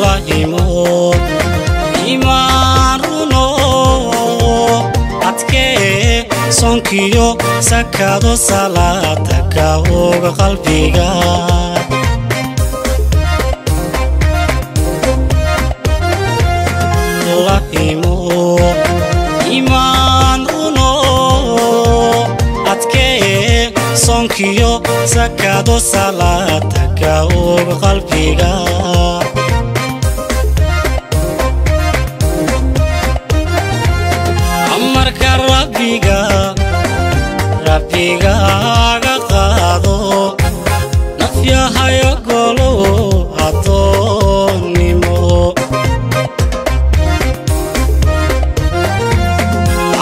la imo iman runo adke sonkiyo sakado salata ka oga qalbiga la imo iman runo adke sonkiyo sakado salata ka oga qalbiga amarka rabbiga aga qaado nafyahayo golo adoonimo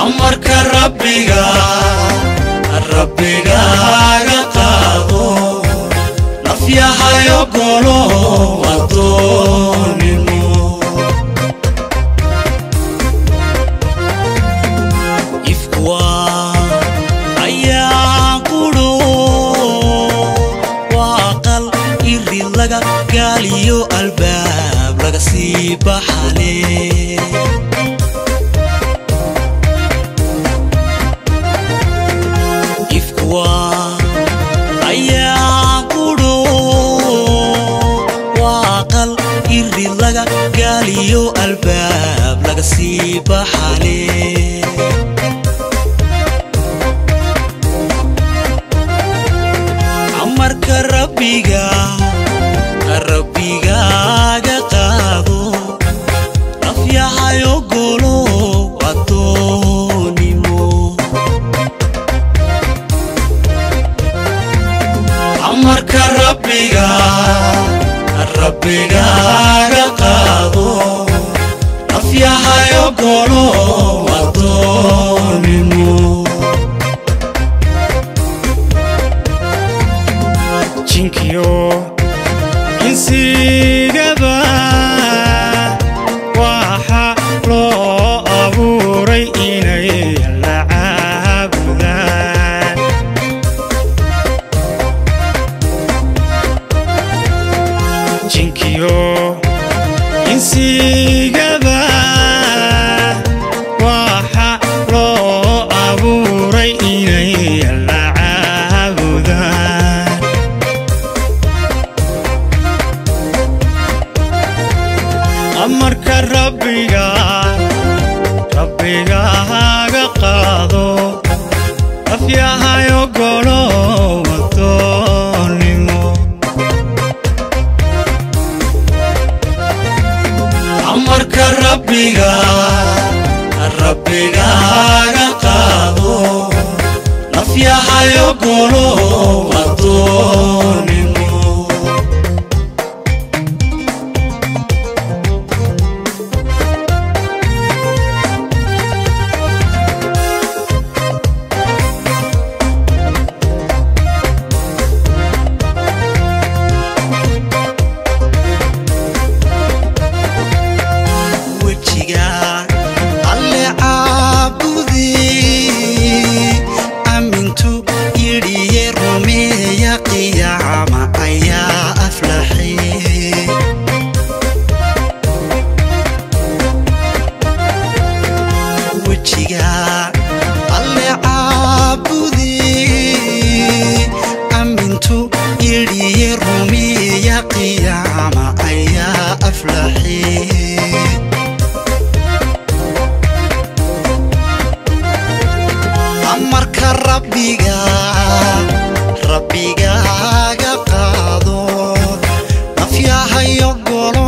amarka rabbiga aga qaado nafyahayo golo adoonimo قاليو الباب لقصي بحالي يفكوا أيا قولو واقل إري لقا قاليو الباب لقصي بحالي عمرك ربيقا ربيقا قاضو نفياهايو قولو وطونيمو عمرك ربيقا قاضو نفياهايو قولو وطونيمو جينكيو insigaba waxa loo abuuray inay la caabudaan jinkiyo insigaba waxa loo abuuray inay la caabudaan amarka rabbiga aga qaado afyahayo golo wadoonimo amarka rabbiga aga qaado afyahayo golo wadoonimo amarka rabbiga aga qaado nafyahayo golo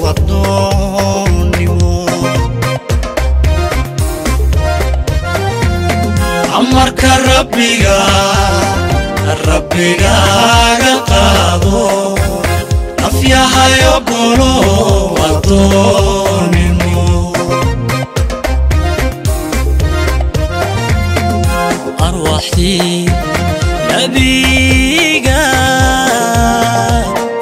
wadoonimo amarka rabbiga aga qaado nafyahayo golo wadoonimo أرواحي نبيقا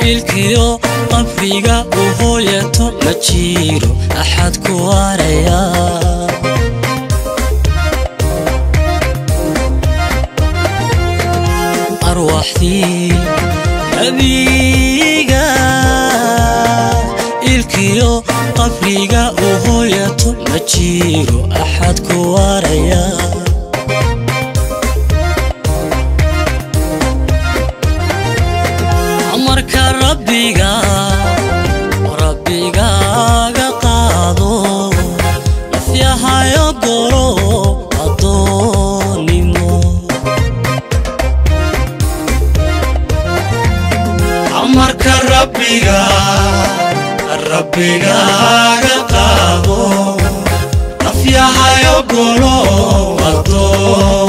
الكيو قفيقا وهو يتو مجيرو أحد كواريا أرواحي نبيقا مجيرو أحد كواريا أمرك ربيغا قادو نفيها يقولو أدونيمو أمرك ربيغا قادو نفيها يقولو أدونيمو